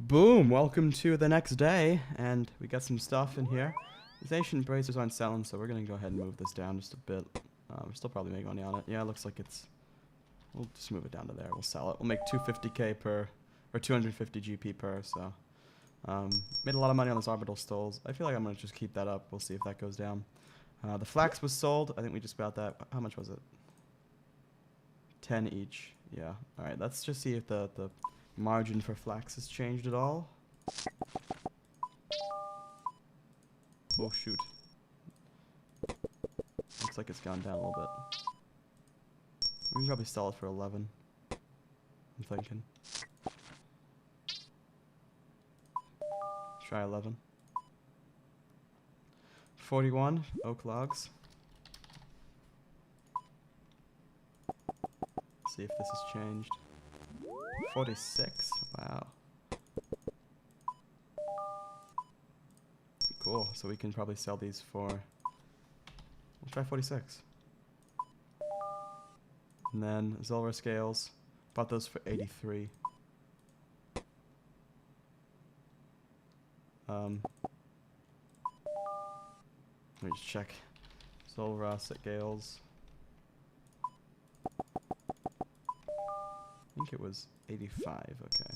Boom! Welcome to the next day, and we got some stuff in here. These ancient bracers aren't selling, so we're gonna go ahead and move this down just a bit. We're still probably making money on it. Yeah, it looks like it's... We'll just move it down to there. We'll sell it. We'll make 250k per... or 250 GP per, so... made a lot of money on those orbital stalls. I feel like I'm gonna just keep that up. We'll see if that goes down. The flax was sold. I think we just got that. How much was it? 10 each. Yeah. Alright, let's just see if the margin for flax has changed at all. Oh shoot. Looks like it's gone down a little bit. We can probably sell it for 11. I'm thinking. Try 11. 41 oak logs. See if this has changed. 46. Wow. Cool. So we can probably sell these for... We'll try 46. And then Zolver scales. Bought those for 83. Let me just check. Zolver scales. I think it was 85. Okay.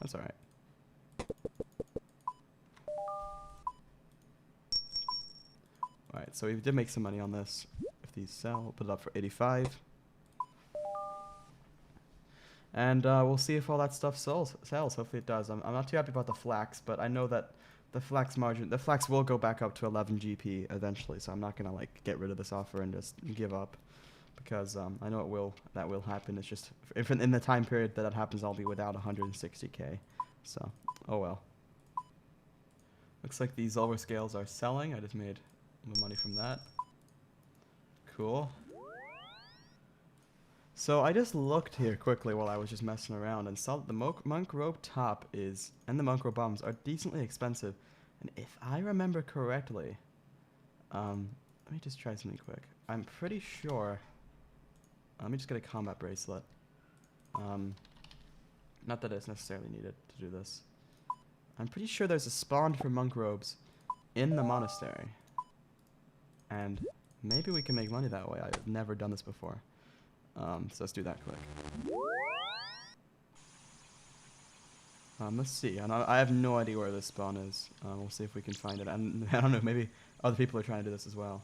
That's alright. Alright, so we did make some money on this. If these sell, we'll put it up for 85. And we'll see if all that stuff sells. Hopefully it does. I'm not too happy about the flax, but I know that the flax margin, the flax will go back up to 11 GP eventually, so I'm not going to like get rid of this offer and just give up. Because I know that will happen. It's just, if in the time period that happens, I'll be without 160k. So, oh well. Looks like these Zolver scales are selling. I just made money from that. Cool. So I just looked here quickly while I was just messing around and saw that the monk robe top and the monk robe bottoms are decently expensive. And if I remember correctly, let me just try something quick. I'm pretty sure... Let me just get a combat bracelet. Not that it's necessarily needed to do this. I'm pretty sure there's a spawn for monk robes in the monastery. And maybe we can make money that way. I've never done this before. So let's do that quick. Let's see. I have no idea where this spawn is. We'll see if we can find it. And I don't know, maybe other people are trying to do this as well.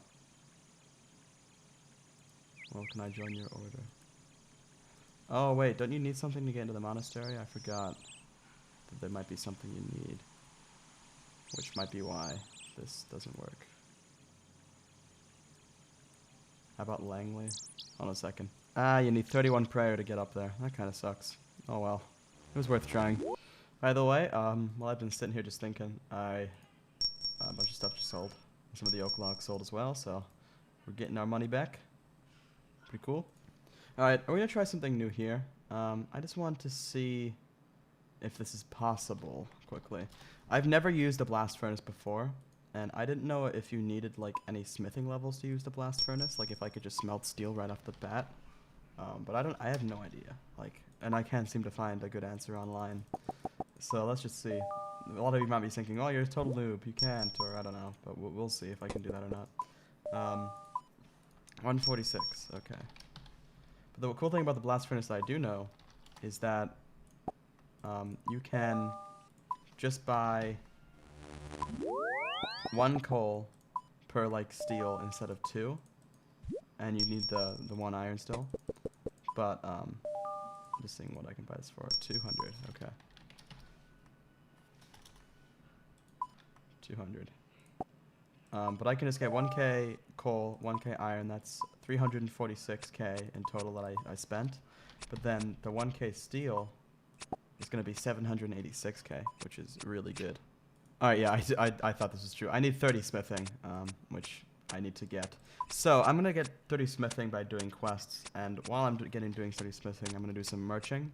Well, can I join your order? Oh, wait, don't you need something to get into the monastery? I forgot that there might be something you need. Which might be why this doesn't work. How about Langley? Hold on a second. Ah, you need 31 prayer to get up there. That kind of sucks. Oh well. It was worth trying. By the way, while I've been sitting here just thinking, a bunch of stuff just sold. Some of the oak logs sold as well, so we're getting our money back. Pretty cool. Alright, we're going to try something new here. I just want to see if this is possible quickly. I've never used a blast furnace before, and I didn't know if you needed like any smithing levels to use the blast furnace, like if I could just smelt steel right off the bat. But I have no idea. And I can't seem to find a good answer online. So let's just see. A lot of you might be thinking, oh, you're a total noob, you can't, or I don't know, but we'll see if I can do that or not. 146, okay. But the cool thing about the blast furnace that I do know is that you can just buy 1 coal per like steel instead of 2, and you need the 1 iron still. But I'm just seeing what I can buy this for. 200, okay. 200. But I can just get 1k coal, 1k iron, that's 346k in total that I spent. But then the 1k steel is going to be 786k, which is really good. Alright, yeah, I thought this was true. I need 30 smithing, which I need to get. So I'm going to get 30 smithing by doing quests, and while I'm doing 30 smithing, I'm going to do some merching.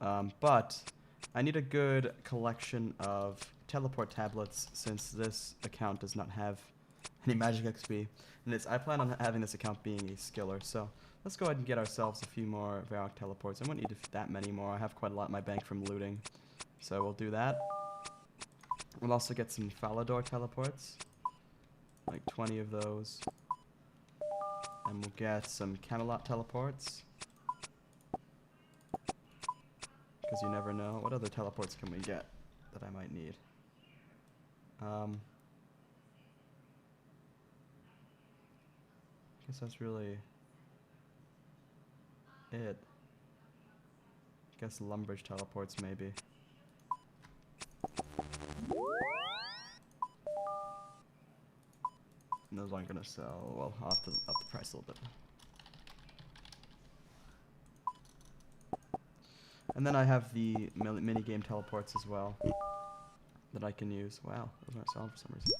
But I need a good collection of teleport tablets, since this account does not have any magic XP. And I plan on having this account being a skiller, so let's go ahead and get ourselves a few more Varrock teleports. I won't need that many more. I have quite a lot in my bank from looting. So we'll do that. We'll also get some Falador teleports. Like 20 of those. And we'll get some Camelot teleports. Because you never know. What other teleports can we get that I might need? Guess that's really it. Guess Lumbridge teleports maybe. And those aren't gonna sell. Well, I'll have to up the price a little bit. And then I have the mini-game teleports as well that I can use. Wow, those aren't selling for some reason.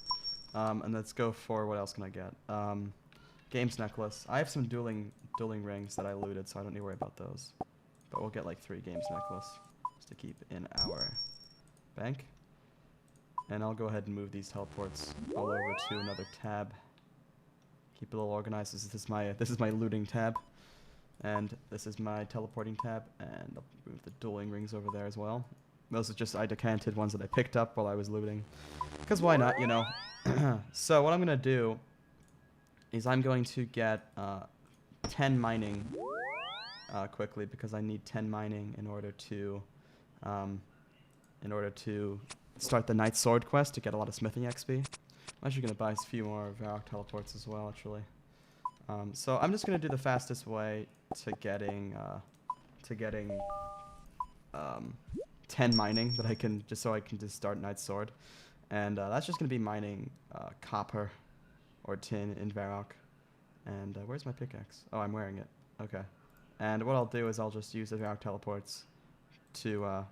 And let's go for, what else can I get? Games necklace. I have some dueling rings that I looted, so I don't need to worry about those. But we'll get like 3 games necklace just to keep in our bank. And I'll go ahead and move these teleports all over to another tab. Keep it a little organized. This is my looting tab. And this is my teleporting tab, and I'll move the dueling rings over there as well. Those are just I decanted ones that I picked up while I was looting. Because why not, you know? So what I'm going to do is I'm going to get 10 mining quickly, because I need 10 mining in order to start the Knight Sword quest to get a lot of smithing XP. I'm actually going to buy a few more Varrock teleports as well, actually. So I'm just going to do the fastest way to getting 10 mining that I can, just so I can just start Knight's Sword. And that's just going to be mining copper or tin in Varrock. And where's my pickaxe? Oh, I'm wearing it. Okay. And what I'll do is I'll just use the Varrock teleports to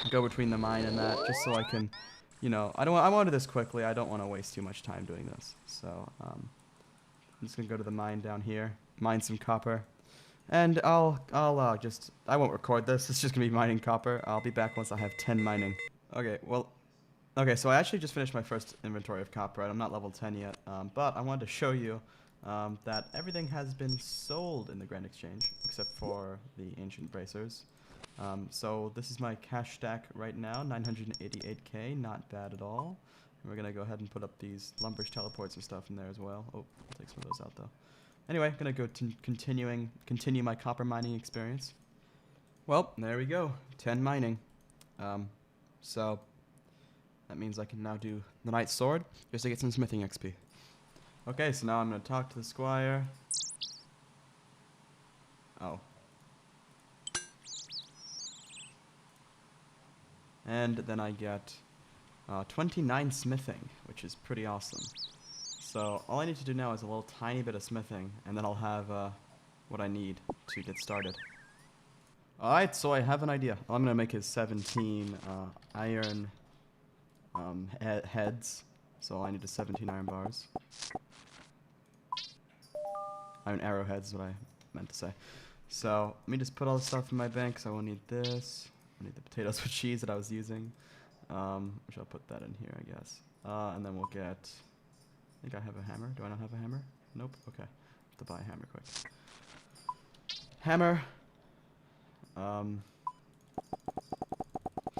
go between the mine and that, just so I can, you know, I want to do this quickly. I don't want to waste too much time doing this. So I'm just gonna go to the mine down here, mine some copper, and I won't record this. It's just gonna be mining copper. I'll be back once I have 10 mining. Okay, so I actually just finished my first inventory of copper. I'm not level 10 yet, but I wanted to show you that everything has been sold in the Grand Exchange except for the ancient bracers. So this is my cash stack right now, 988k, not bad at all. And we're gonna go ahead and put up these Lumbridge teleports and stuff in there as well. Oh, I'll take some of those out though. Anyway, gonna go continue my copper mining experience. Well, there we go, 10 mining. So that means I can now do the Knight's Sword just to get some smithing XP. Okay, so now I'm gonna talk to the squire. Oh. And then I get 29 smithing, which is pretty awesome. So all I need to do now is a little tiny bit of smithing, and then I'll have what I need to get started. Alright, so I have an idea. I'm going to make his 17 iron heads. So I need 17 iron bars. Iron arrowheads is what I meant to say. So let me just put all this stuff in my bank, so I won't need this. I need the potatoes with cheese that I was using. Which I'll put that in here, I guess. And then we'll get... I think I have a hammer. Do I not have a hammer? Nope. Okay. Have to buy a hammer quick. Hammer. For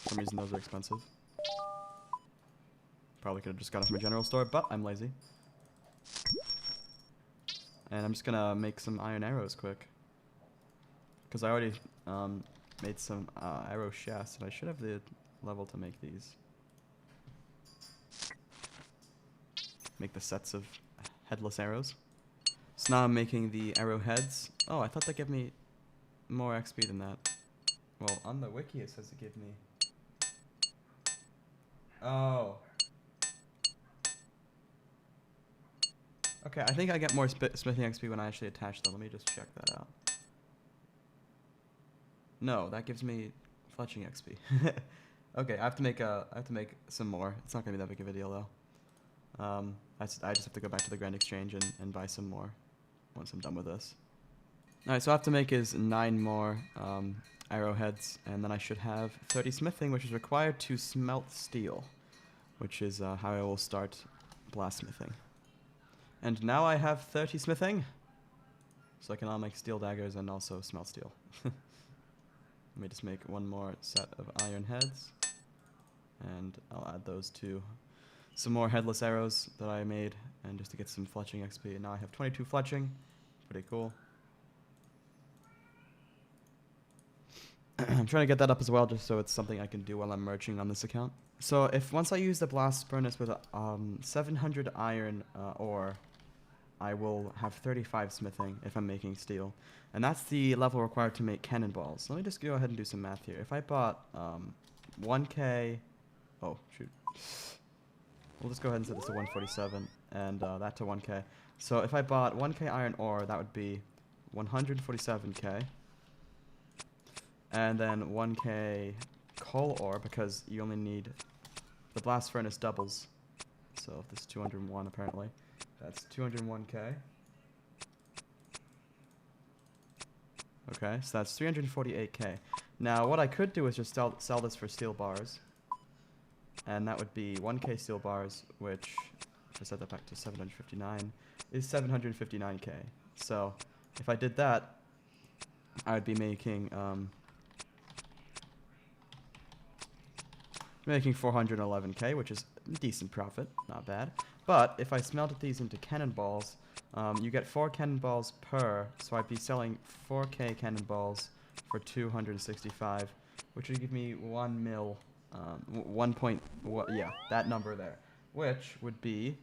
some reason those are expensive. Probably could have just got them from a general store, but I'm lazy. And I'm just gonna make some iron arrows quick. Because I already made some arrow shafts, and I should have the level to make these. Make the sets of headless arrows. So now I'm making the arrowheads. Oh, I thought that gave me more XP than that. Well, on the wiki it says it gave me... Oh. Okay, I think I get more smithing XP when I actually attach them. Let me just check that out. No, that gives me fletching XP. Okay, I have to make some more. It's not gonna be that big of a deal though. I just have to go back to the Grand Exchange and buy some more once I'm done with this. Alright, so I have to make is 9 more arrowheads, and then I should have 30 smithing, which is required to smelt steel, which is how I will start blastsmithing. And now I have 30 smithing, so I can all make steel daggers and also smelt steel. Let me just make one more set of iron heads. And I'll add those to some more headless arrows that I made, and just to get some fletching XP. And now I have 22 fletching. Pretty cool. I'm trying to get that up as well, just so it's something I can do while I'm merching on this account. So if once I use the blast furnace with 700 iron ore, I will have 35 smithing if I'm making steel. And that's the level required to make cannonballs. Let me just go ahead and do some math here. If I bought 1k... Oh, shoot. We'll just go ahead and set this to 147 and that to 1k. So if I bought 1k iron ore, that would be 147k. And then 1k coal ore, because you only need... The blast furnace doubles. So if this is 201 apparently, that's 201k. Okay, so that's 348k. Now what I could do is just sell this for steel bars. And that would be 1k steel bars, which, if I set that back to 759, is 759k. So if I did that, I would be making 411k, which is a decent profit, not bad. But if I smelted these into cannonballs, you get 4 cannonballs per, so I'd be selling 4k cannonballs for 265, which would give me 1 mil, yeah, that number there, which would be,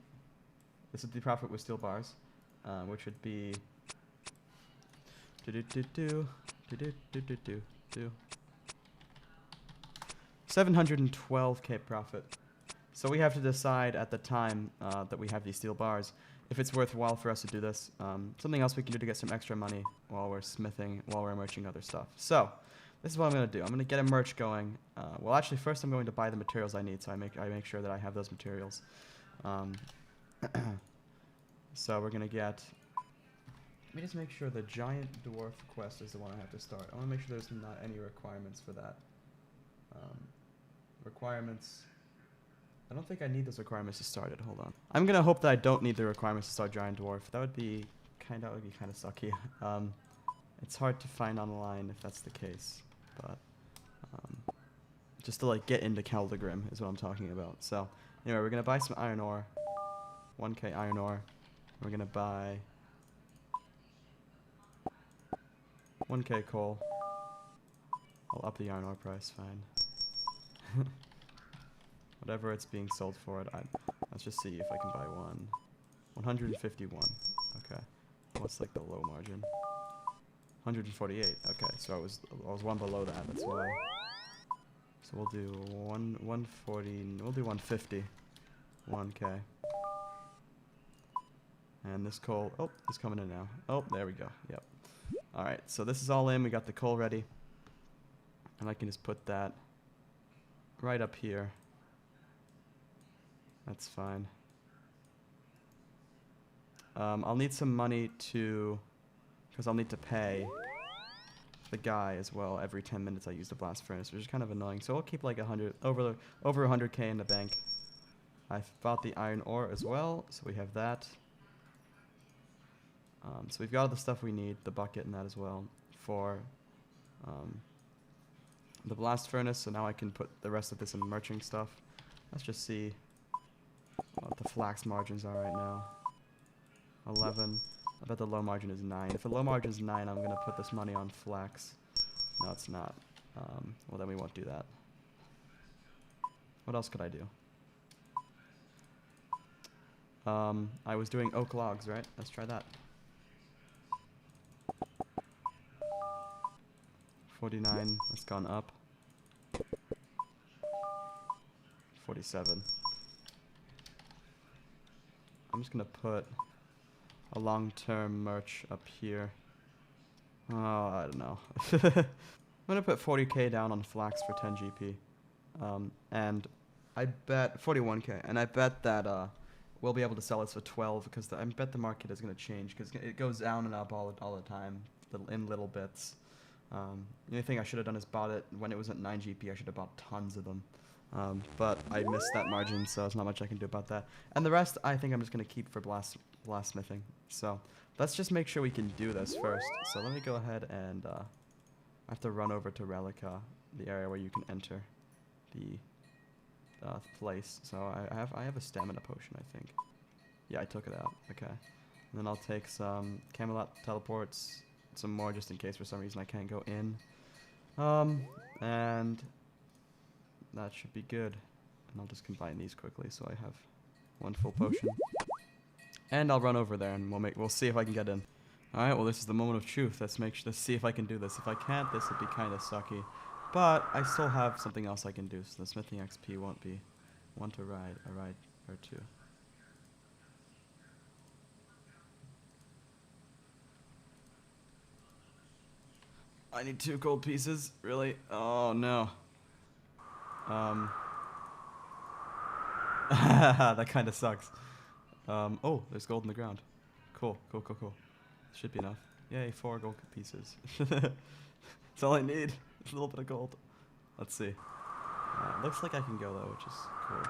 this is the profit with steel bars, which would be 712k profit. So we have to decide at the time that we have these steel bars if it's worthwhile for us to do this. Something else we can do to get some extra money while we're smithing, while we're merching other stuff. So this is what I'm going to do. I'm going to get a merch going. Well, actually, first I'm going to buy the materials I need, so I make sure that I have those materials. So we're going to get... Let me just make sure the giant dwarf quest is the one I have to start. I want to make sure there's not any requirements for that. Requirements... I don't think I need those requirements to start it. Hold on. I'm going to hope that I don't need the requirements to start giant dwarf. That would be kind of sucky. It's hard to find online if that's the case, but just to like get into Caldegrim is what I'm talking about. So anyway, we're gonna buy some iron ore, 1k iron ore. We're gonna buy 1k coal. I'll up the iron ore price, fine. Whatever it's being sold for, let's just see if I can buy one. 151. Okay. What's like the low margin? 148. Okay, so I was one below that. That's why. So we'll do 140. We'll do 150. 1k. And this coal. Oh, it's coming in now. Oh, there we go. Yep. All right. So this is all in. We got the coal ready, and I can just put that right up here. That's fine. I'll need some money to, because I'll need to pay the guy as well every 10 minutes I use the blast furnace, which is kind of annoying. So I'll keep like over 100k in the bank. I've bought the iron ore as well, so we have that. So we've got all the stuff we need, the bucket and that as well, for the blast furnace. So now I can put the rest of this in merching stuff. Let's just see what the flax margins are right now. 11. I bet the low margin is 9. If the low margin is 9, I'm going to put this money on flax. No, it's not. Well, then we won't do that. What else could I do? I was doing oak logs, right? Let's try that. 49. That's gone up. 47. I'm just going to put a long-term merch up here. Oh, I don't know. I'm going to put 40k down on flax for 10 GP. And I bet 41k. And I bet that we'll be able to sell this for 12 because I bet the market is going to change because it goes down and up all the time in little bits. The only thing I should have done is bought it when it was at 9 GP. I should have bought tons of them. But I missed that margin, so there's not much I can do about that. And the rest, I think I'm just going to keep for blastsmithing. So let's just make sure we can do this first. So let me go ahead and I have to run over to Relica, the area where you can enter the place. So I have a stamina potion, I think. Yeah, I took it out. Okay. And then I'll take some Camelot teleports, some more just in case for some reason I can't go in. And that should be good. And I'll just combine these quickly so I have one full potion. And I'll run over there and we'll see if I can get in. Alright, well this is the moment of truth. Let's see if I can do this. If I can't, this would be kind of sucky. But I still have something else I can do, so the smithing XP won't be one to ride, a ride or two. I need 2 gold pieces? Really? Oh no. That kind of sucks. Oh, there's gold in the ground. Cool. Should be enough. Yay, 4 gold pieces. That's all I need. A little bit of gold. Let's see. Looks like I can go though, which is cool.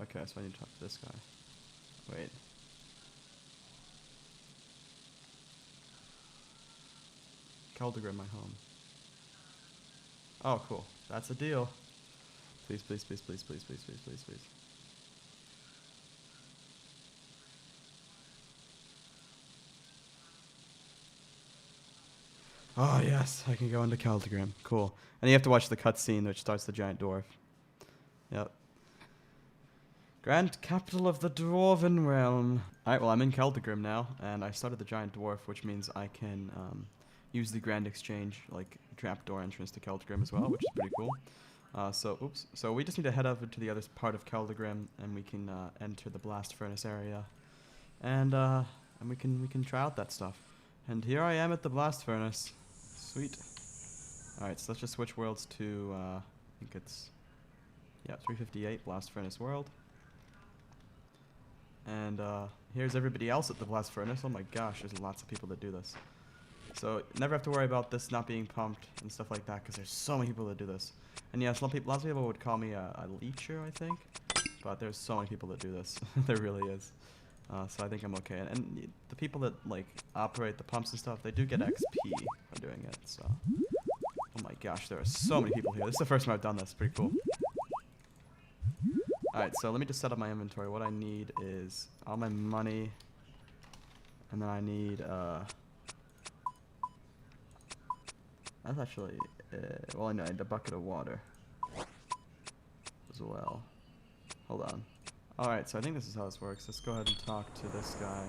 Okay, so I need to talk to this guy. Wait. Keldegrim, my home. Oh, cool. That's a deal. Please. Oh, yes. I can go into Keldegrim. Cool. And you have to watch the cutscene, which starts the giant dwarf. Yep. Grand capital of the Dwarven Realm. Alright, well, I'm in Keldegrim now, and I started the giant dwarf, which means I can use the Grand Exchange, like, trapdoor entrance to Keldegrim as well, which is pretty cool. So we just need to head over to the other part of Keldegrim, and we can enter the blast furnace area, and we can try out that stuff. And here I am at the blast furnace. Sweet. Alright, so let's just switch worlds to, I think it's, yeah, 358 blast furnace world. And here's everybody else at the blast furnace. Oh my gosh, there's lots of people that do this. So never have to worry about this not being pumped and stuff like that, because there's so many people that do this. And yeah, lots of people would call me a leecher, I think. But there's so many people that do this. There really is. So I think I'm okay. And the people that like operate the pumps and stuff, they do get XP for doing it. So, oh my gosh, there are so many people here. This is the first time I've done this. Pretty cool. Alright, so let me just set up my inventory. What I need is all my money, and then I need, that's actually, well, I need a bucket of water as well. Hold on. Alright, so I think this is how this works. Let's go ahead and talk to this guy.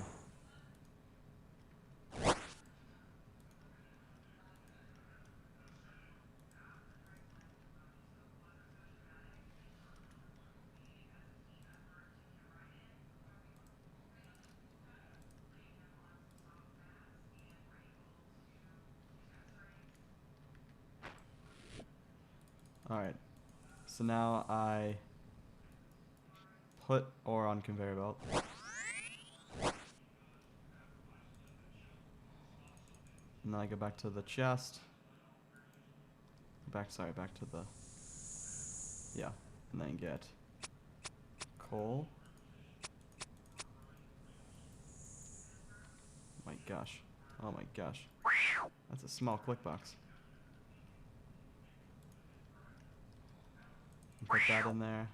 Alright, so now I put ore on conveyor belt. And then I go back to the chest. Back to the, yeah, and then get coal. Oh my gosh, that's a small click box. Put that in there.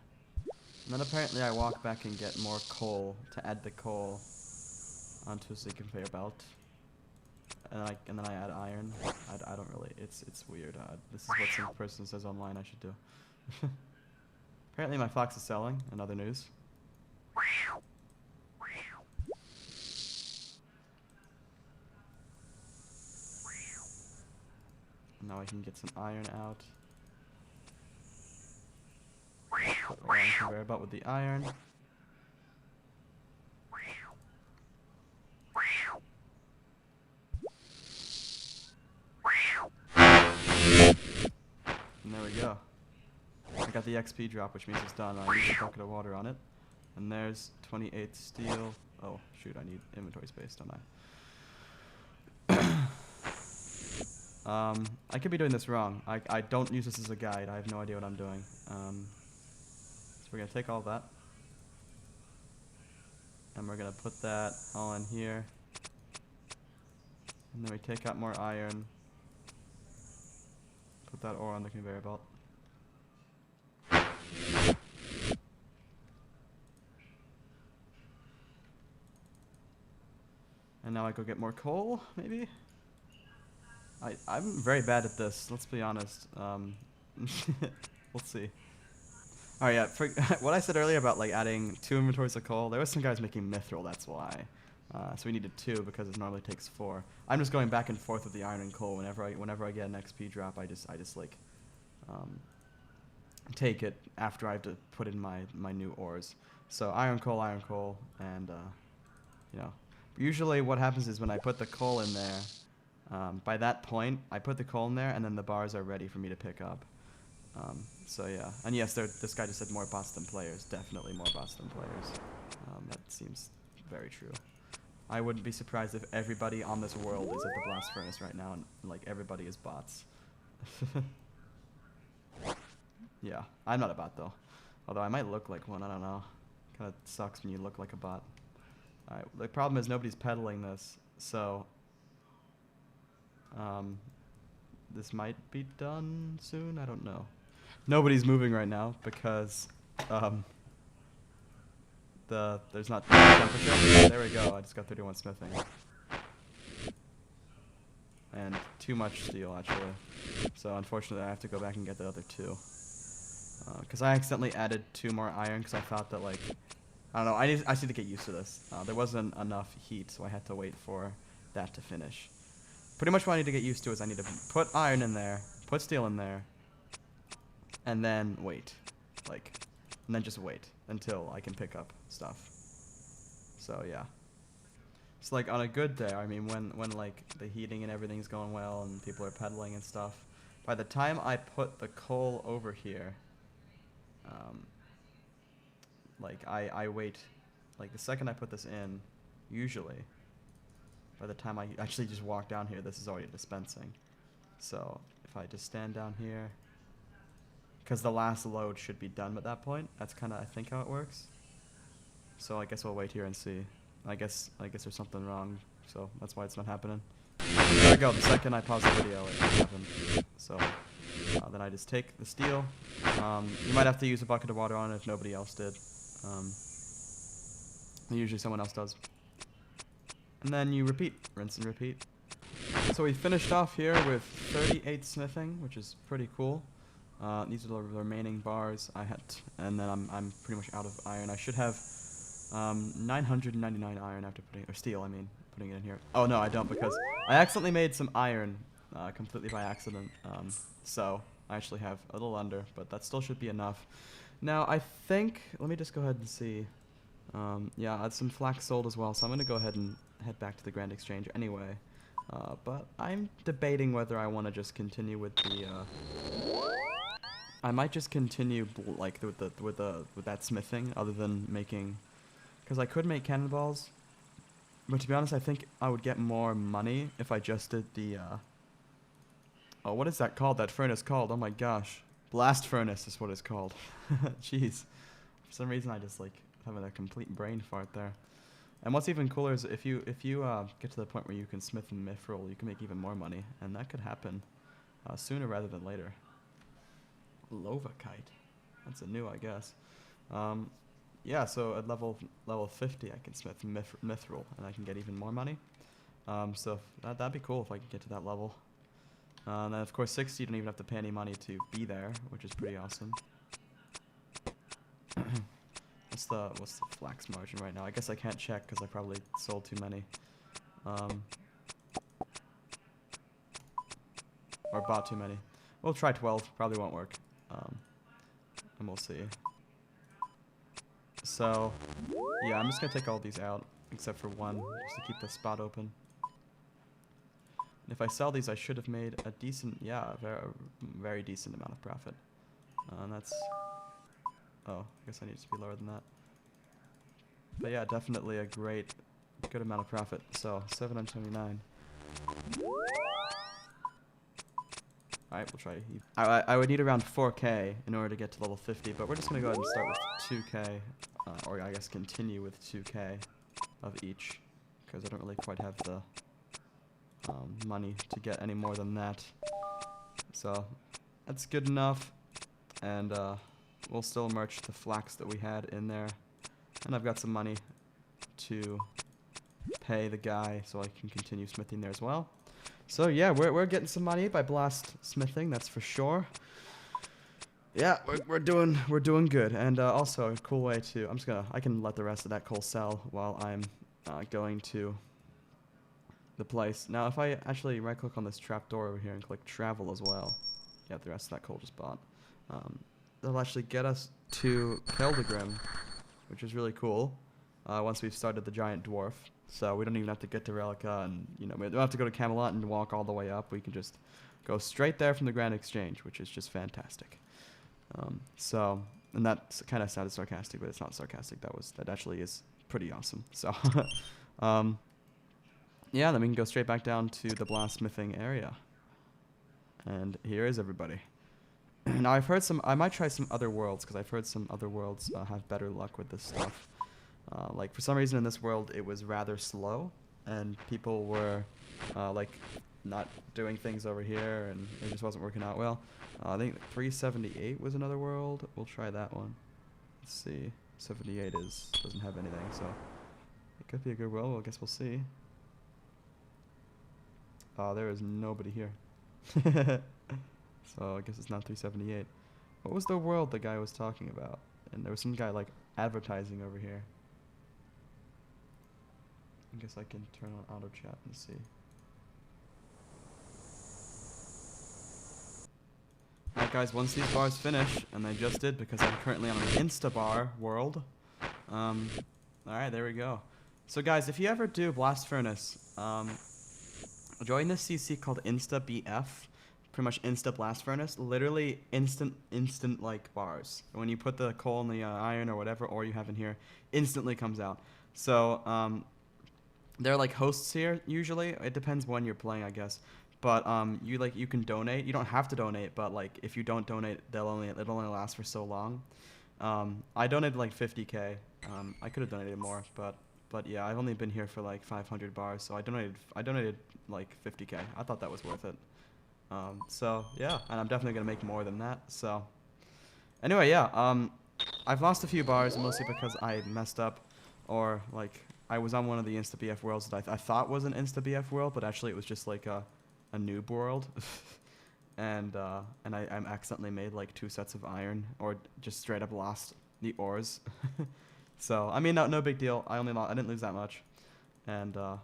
And then apparently I walk back and get more coal to add the coal onto the conveyor belt. And then I add iron. I don't really, it's weird. This is what some person says online I should do. Apparently my fox is selling, in other news. Now I can get some iron out. Put it on the conveyor belt with the iron. And there we go. I got the XP drop, which means it's done. I use a bucket of water on it. And there's 28 steel. Oh, shoot, I need inventory space, don't I? I could be doing this wrong. I don't use this as a guide. I have no idea what I'm doing. So we're going to take all that. And we're going to put that all in here. And then we take out more iron. Put that ore on the conveyor belt. And now I go get more coal, maybe? I'm very bad at this, let's be honest. We'll see. Alright, yeah, for what I said earlier about like adding 2 inventories of coal, there was some guys making mithril, that's why. So we needed 2 because it normally takes 4. I'm just going back and forth with the iron and coal. Whenever I get an XP drop, I just like take it after I have to put in my new ores. So iron coal, and you know. Usually what happens is when I put the coal in there, by that point, I put the coal in there and then the bars are ready for me to pick up. So yeah, and yes, this guy just said more bots than players. Definitely more bots than players. That seems very true. I wouldn't be surprised if everybody on this world is at the blast furnace right now and like everybody is bots. Yeah, I'm not a bot though. Although I might look like one, I don't know. Kinda sucks when you look like a bot. Alright, the problem is nobody's peddling this, so this might be done soon, I don't know. Nobody's moving right now because there's not temperature. There we go, I just got 31 smithing. And too much steel actually. So unfortunately I have to go back and get the other 2. Because I accidentally added 2 more iron because I thought that like, I don't know, I just need to get used to this. There wasn't enough heat, so I had to wait for that to finish. Pretty much what I need to get used to is I need to put iron in there, put steel in there, and then wait. Like, and then just wait until I can pick up stuff. So yeah. It's like on a good day, I mean when like the heating and everything's going well and people are pedaling and stuff, by the time I put the coal over here, like I wait, like the second I put this in, usually, by the time I actually just walk down here, this is already dispensing. So if I just stand down here, because the last load should be done at that point, that's kind of I think how it works. So I guess we'll wait here and see. I guess there's something wrong, so that's why it's not happening. There we go, the second I pause the video, it happened. So then I just take the steel. You might have to use a bucket of water on it if nobody else did. Usually someone else does. And then you repeat, rinse and repeat. So we finished off here with 38 smithing, which is pretty cool. These are the remaining bars I had, and then I'm pretty much out of iron. I should have 999 iron after putting, or steel, I mean, putting it in here. Oh no, I don't, because I accidentally made some iron completely by accident. So I actually have a little under, but that still should be enough. Now I think, let me just go ahead and see. Yeah, I had some flax sold as well, so I'm going to go ahead and head back to the Grand Exchange anyway. But I'm debating whether I want to just continue with the, I might just continue like with that smithing, other than making, because I could make cannonballs, but to be honest, I think I would get more money if I just did the, oh, what is that called? That furnace called? Oh my gosh, blast furnace is what it's called. Jeez, for some reason I just like having a complete brain fart there. And what's even cooler is if you get to the point where you can smith and mithril, you can make even more money, and that could happen sooner rather than later. Lovakite, that's a new, I guess. Yeah, so at level 50, I can smith mithril, and I can get even more money. So that'd be cool if I could get to that level. And then of course 60, you don't even have to pay any money to be there, which is pretty awesome. What's the flax margin right now? I guess I can't check because I probably sold too many. Or bought too many. We'll try 12, probably won't work. And we'll see. So, yeah, I'm just gonna take all these out, except for one, just to keep the spot open. And if I sell these, I should have made a decent, yeah, very decent amount of profit. And that's, oh, I guess I need to be lower than that. But yeah, definitely a good amount of profit. So, 729. Alright, we'll try. I would need around 4k in order to get to level 50, but we're just going to go ahead and start with 2k, or I guess continue with 2k of each, because I don't really quite have the money to get any more than that. So that's good enough, and we'll still merge the flax that we had in there, and I've got some money to pay the guy so I can continue smithing there as well. So yeah, we're getting some money by blast smithing, that's for sure. Yeah, we're doing good, and also a cool way to I can let the rest of that coal sell while I'm going to the place. Now, if I actually right click on this trapdoor over here and click travel as well, yeah, the rest of that coal just bought. That'll actually get us to Keldegrim, which is really cool. Once we've started the giant dwarf. So we don't even have to get to Relica, and we don't have to go to Camelot and walk all the way up. We can just go straight there from the Grand Exchange, which is just fantastic. And that kind of sounded sarcastic, but it's not sarcastic. That actually is pretty awesome. So, yeah, then we can go straight back down to the blastsmithing area. And here is everybody. Now I might try some other worlds, because I've heard some other worlds have better luck with this stuff. Like, for some reason in this world, it was rather slow, and people were, not doing things over here, and it just wasn't working out well. I think 378 was another world. We'll try that one. Let's see. 78 doesn't have anything, so it could be a good world. Well, I guess we'll see. There is nobody here. So I guess it's not 378. What was the world the guy was talking about? And there was some guy, advertising over here. I guess I can turn on auto chat and see. Alright guys, once these bars finish, and they just did because I'm currently on an Instabar world. Alright, there we go. So guys, if you ever do Blast Furnace, join this CC called InstaBF. Pretty much Insta Blast Furnace. Literally instant bars. When you put the coal in the iron or whatever ore you have in here, instantly comes out. So, they're like hosts here usually. It depends when you're playing, I guess. But you can donate. You don't have to donate, but if you don't donate, it'll only last for so long. I donated 50k. I could have donated more, but yeah, I've only been here for 500 bars, so I donated 50k. I thought that was worth it. So yeah, and I'm definitely gonna make more than that. So anyway, yeah, I've lost a few bars mostly because I messed up, or I was on one of the InstaBF worlds that I thought was an InstaBF world, but actually it was just a noob world. and I accidentally made 2 sets of iron, or just straight up lost the ores. So I mean, no big deal. I didn't lose that much, and I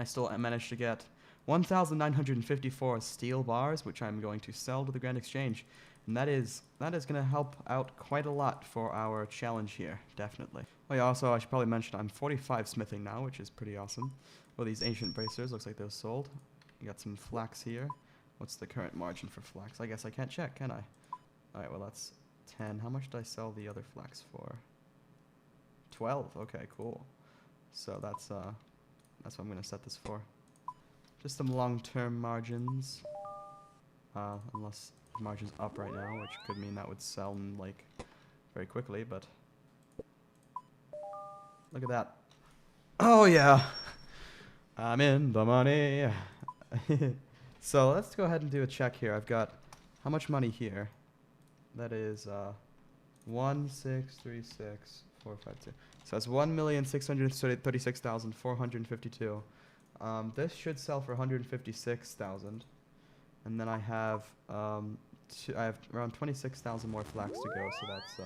still managed to get 1,954 steel bars, which I'm going to sell to the Grand Exchange, and that is going to help out quite a lot for our challenge here, definitely. Oh yeah, also I should probably mention I'm 45 smithing now, which is pretty awesome. Well, these ancient bracers, looks like those sold. You got some flax here. What's the current margin for flax? I guess I can't check, can I? Alright, well that's 10. How much did I sell the other flax for? 12. Okay, cool. So that's what I'm gonna set this for. Just some long-term margins. Unless the margin's up right now, which could mean that would sell very quickly, but look at that. Oh yeah. I'm in the money. So let's go ahead and do a check here. I've got how much money here? That is 1,636,452. So that's 1,636,452. This should sell for 156,000, and then I have around 26,000 more flax to go. So that's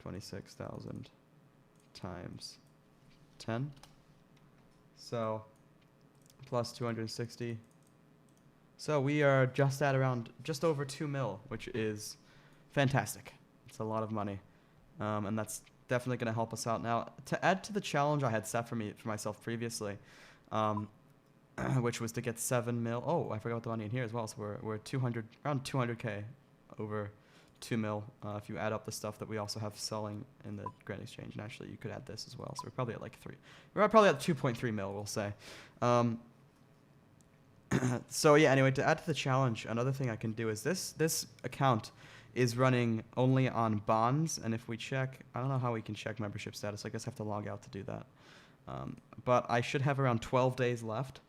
26,000 times 10. So plus 260. So we are just over 2 mil, which is fantastic. It's a lot of money, and that's definitely going to help us out. Now, to add to the challenge I had set for myself previously, which was to get 7 mil. Oh, I forgot the money in here as well. So we're around 200k over 2 mil. If you add up the stuff that we also have selling in the Grand Exchange, and actually you could add this as well. So we're probably at 3. We're probably at 2.3 mil, we'll say. So yeah, anyway, to add to the challenge, another thing I can do is this account is running only on bonds, and if we check, I don't know how we can check membership status. I guess I have to log out to do that. But I should have around 12 days left,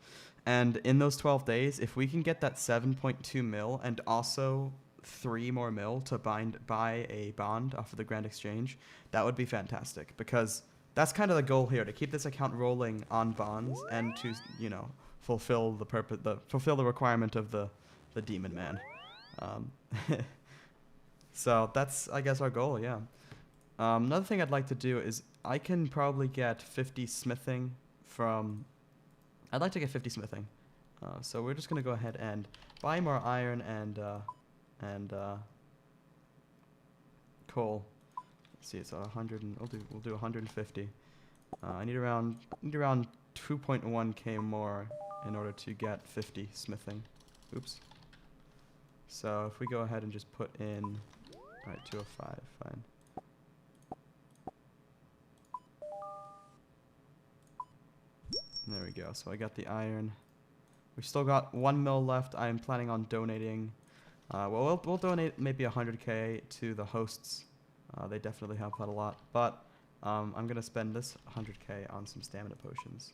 and in those 12 days, if we can get that 7.2 mil and also 3 more mil to buy a bond off of the Grand Exchange, that would be fantastic, because that's kind of the goal here, to keep this account rolling on bonds and to, you know, fulfill the requirement of the demon man. Um, so that's, I guess, our goal. Yeah. Another thing I'd like to do is I can probably get 50 smithing from. I'd like to get 50 smithing. So we're just gonna go ahead and buy more iron and coal. Let's see, it's 100, and we'll do 150. I need around 2.1k more in order to get 50 smithing. Oops. So if we go ahead and just put in, alright, 205, fine. There we go. So I got the iron. We've still got 1 mil left. I'm planning on donating. Well, we'll donate maybe 100k to the hosts. They definitely help out a lot. But I'm gonna spend this 100k on some stamina potions.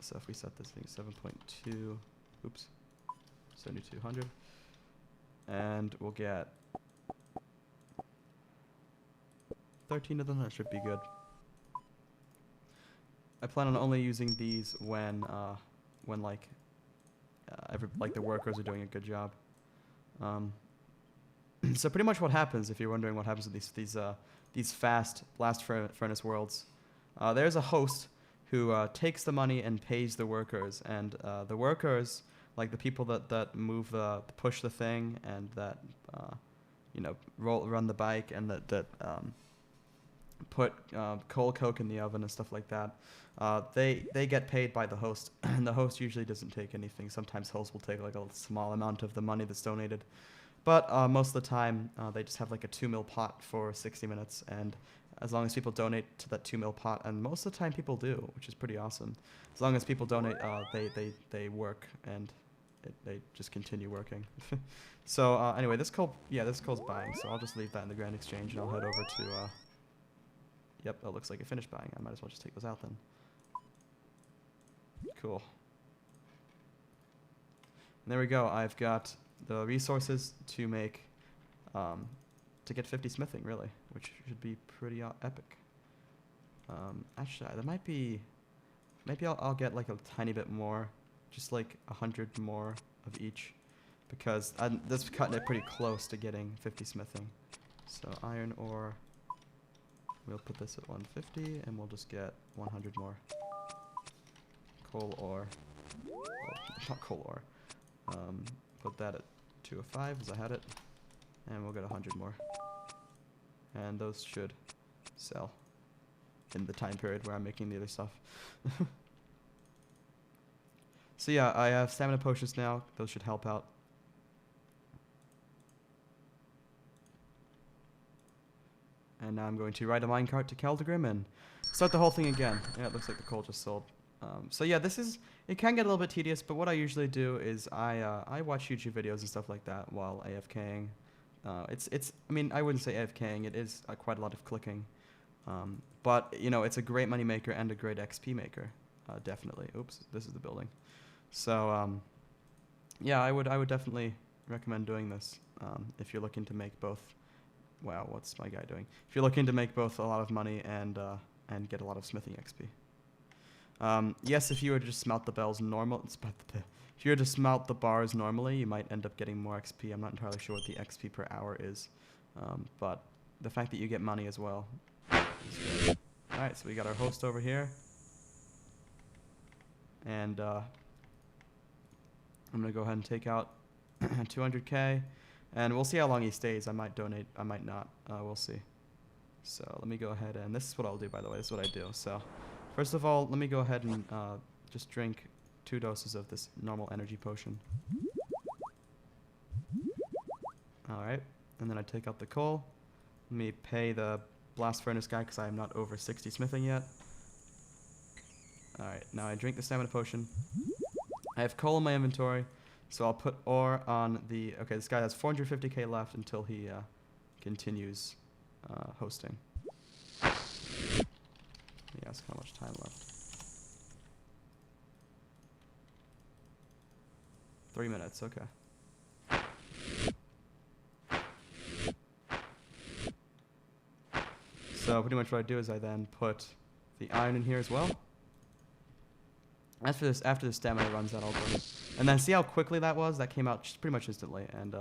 So if we set this thing 7.2, oops, 7200, and we'll get 13 of them. That should be good. I plan on only using these when like the workers are doing a good job. So pretty much what happens, if you're wondering what happens with these fast blast furnace worlds, there's a host who takes the money and pays the workers, and the workers, like the people that push the thing and that you know, run the bike and that put coal coke in the oven and stuff like that. They get paid by the host, and the host usually doesn't take anything. Sometimes hosts will take like a small amount of the money that's donated, but most of the time they just have like a 2 mil pot for 60 minutes, and as long as people donate to that 2 mil pot, and most of the time people do, which is pretty awesome. As long as people donate, they work, and they just continue working. So anyway, this coal's buying, so I'll just leave that in the Grand Exchange, and I'll head over to. Yep, that looks like it finished buying. I might as well just take those out then. Cool. And there we go. I've got the resources to make, to get 50 smithing, really, which should be pretty epic. Actually, there might be, maybe I'll get like a tiny bit more, just like 100 more of each, because that's cutting it pretty close to getting 50 smithing. So iron ore. We'll put this at 150, and we'll just get 100 more. Coal ore. Well, not coal ore. Put that at 205 as I had it, and we'll get 100 more. And those should sell in the time period where I'm making the other stuff. So yeah, I have stamina potions now. Those should help out. And now I'm going to ride a minecart to Keldegrim and start the whole thing again. Yeah, it looks like the coal just sold. So yeah, it can get a little bit tedious, but what I usually do is I watch YouTube videos and stuff like that while AFKing. I mean, I wouldn't say AFKing, it is quite a lot of clicking. But, you know, it's a great money maker and a great XP maker, definitely. Oops, this is the building. So, yeah, I would definitely recommend doing this if you're looking to make both. Wow, what's my guy doing? If you're looking to make both a lot of money and get a lot of smithing XP. Yes, if you were to just smelt the bells if you were to smelt the bars normally, you might end up getting more XP. I'm not entirely sure what the XP per hour is, but the fact that you get money as well. Alright, so we got our host over here. And I'm going to go ahead and take out 200k. And we'll see how long he stays. I might donate, I might not. We'll see. So let me go ahead, and this is what I'll do, by the way. This is what I do. So first of all, let me go ahead and just drink 2 doses of this normal energy potion. Alright, and then I take out the coal. Let me pay the blast furnace guy because I am not over 60 smithing yet. Alright, now I drink the stamina potion. I have coal in my inventory, so I'll put ore on the... Okay, this guy has 450k left until he continues hosting. Let me ask how much time left. 3 minutes, okay. So pretty much what I do is I then put the iron in here as well. After the stamina runs out, I'll burn it. And then see how quickly that was? That came out pretty much instantly. And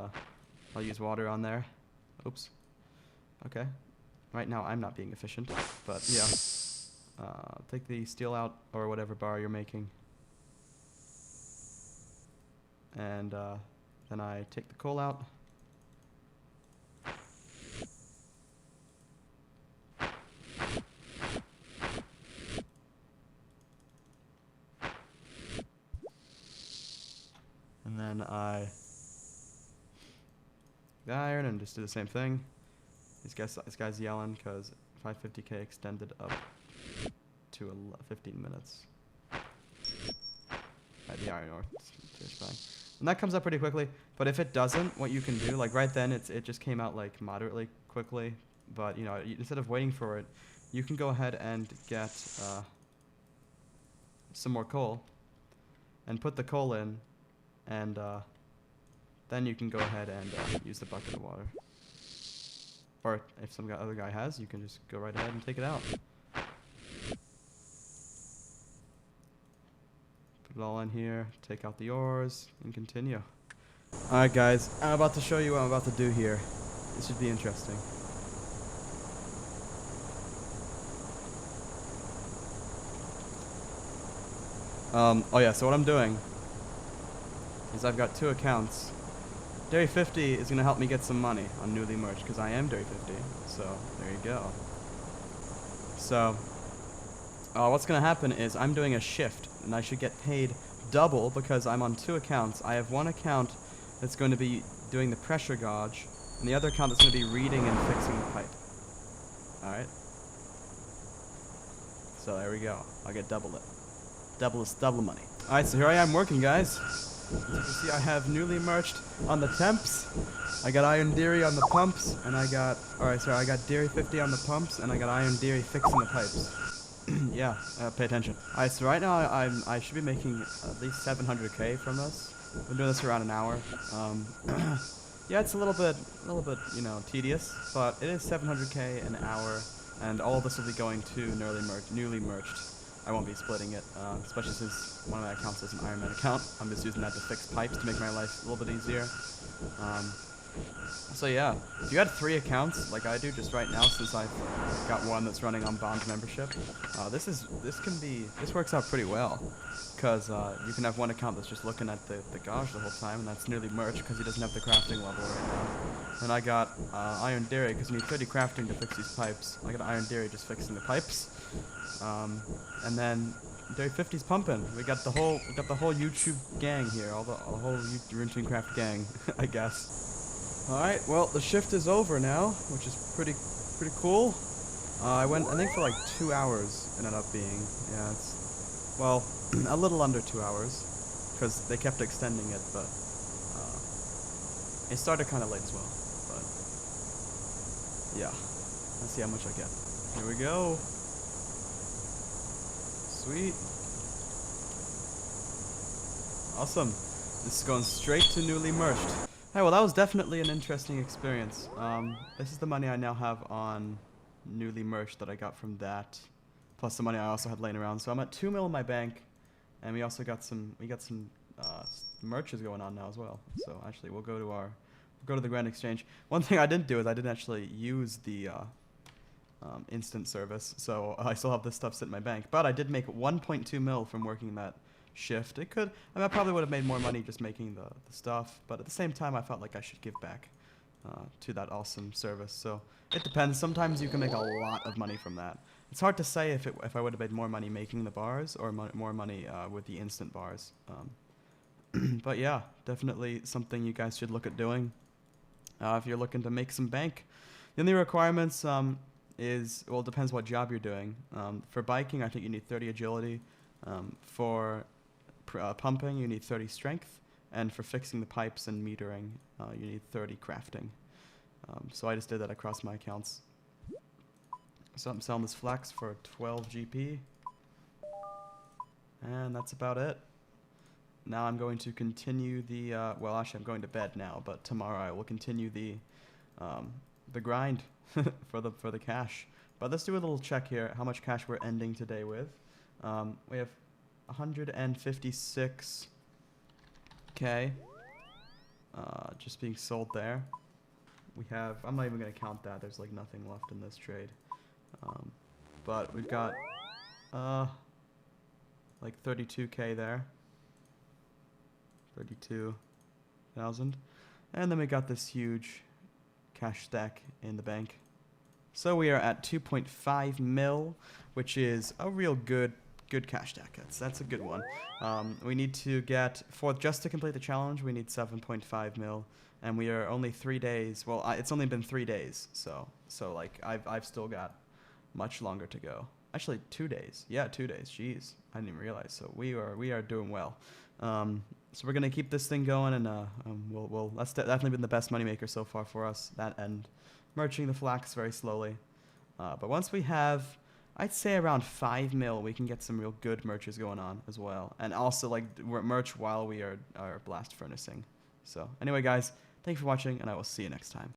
I'll use water on there. Oops. Okay. Right now I'm not being efficient, but yeah. Take the steel out, or whatever bar you're making. And then I take the coal out. And then I the iron and just do the same thing. This guy's yelling because 550k extended up to 15 minutes. The iron ore. And that comes up pretty quickly. But if it doesn't, what you can do, like right then, it just came out like moderately quickly. But you know, instead of waiting for it, you can go ahead and get some more coal, and put the coal in, and then you can go ahead and use the bucket of water. Or if some other guy has, you can just go right ahead and take it out. Put it all in here, take out the ores, and continue. Alright guys, I'm about to show you what I'm about to do here. This should be interesting. Oh yeah, so what I'm doing is I've got 2 accounts. Dairy 50 is going to help me get some money on newly merged, because I am Dairy 50, so there you go. So, what's going to happen is I'm doing a shift, and I should get paid double because I'm on 2 accounts. I have one account that's going to be doing the pressure gauge, and the other account that's going to be reading and fixing the pipe. Alright? So there we go. I'll get double it. Double money. Alright, so here I am working, guys. As you can see, I have newly merged on the temps. I got Iron Dairy on the pumps, and I got Dairy 50 on the pumps, and I got Iron Dairy fixing the pipes. Yeah, pay attention. Alright, so right now I should be making at least 700k from this. I've been doing this for around an hour. Yeah, it's a little bit, you know, tedious, but it is 700k an hour, and all of this will be going to newly merged. I won't be splitting it, especially since one of my accounts is an Iron Man account. I'm just using that to fix pipes to make my life a little bit easier. So yeah, if you had 3 accounts like I do just right now, since I've got one that's running on bond membership, this works out pretty well, because you can have one account that's just looking at the gauge the whole time, and that's nearly merged because he doesn't have the crafting level right now. And I got Iron Dairy because you need 30 crafting to fix these pipes. I got Iron Dairy just fixing the pipes, and then Dairy 50's pumping. We got the whole YouTube gang here, the whole Runetooncraft gang, I guess. Alright, well, the shift is over now, which is pretty cool. I went, I think, for like 2 hours, it ended up being. Yeah, it's, well, a little under 2 hours, because they kept extending it, but it started kind of late as well. But yeah, let's see how much I get. Here we go. Sweet. Awesome. This is going straight to newly merged. Hey, well, that was definitely an interesting experience. This is the money I now have on newly merged that I got from that, plus the money I also had laying around. So I'm at 2 mil in my bank, and we also got some merches going on now as well. So actually, we'll go to the Grand Exchange. One thing I didn't do is I didn't actually use the instant service, so I still have this stuff sitting in my bank. But I did make 1.2 mil from working that shift. I probably would have made more money just making the stuff, but at the same time I felt like I should give back to that awesome service. So it depends. Sometimes you can make a lot of money from that. It's hard to say if I would have made more money making the bars or more money with the instant bars. But yeah, definitely something you guys should look at doing if you're looking to make some bank. The only requirements is, well, it depends what job you're doing. For biking, I think you need 30 agility. For pumping, you need 30 strength, and for fixing the pipes and metering, you need 30 crafting. So I just did that across my accounts. So I'm selling this flax for 12 GP. And that's about it. Now I'm going to continue the, well actually I'm going to bed now, but tomorrow I will continue the grind for the cash. But let's do a little check here, how much cash we're ending today with. We have 156k just being sold there. We have, I'm not even going to count that, there's like nothing left in this trade. But we've got like 32k there. 32,000. And then we got this huge cash stack in the bank. So we are at 2.5 mil, which is a real good cash stack. That's a good one. We need to get, just to complete the challenge, we need 7.5 mil. And we are only 3 days. Well, it's only been 3 days. So like I've still got much longer to go. Actually 2 days. Yeah, 2 days. Jeez, I didn't even realize. So we are doing well. So we're gonna keep this thing going, and that's definitely been the best moneymaker so far for us. That and merching the flax very slowly. But once we have, I'd say around 5 mil, we can get some real good merches going on as well, and also like merch while we are blast furnacing. So anyway, guys, thanks for watching, and I will see you next time.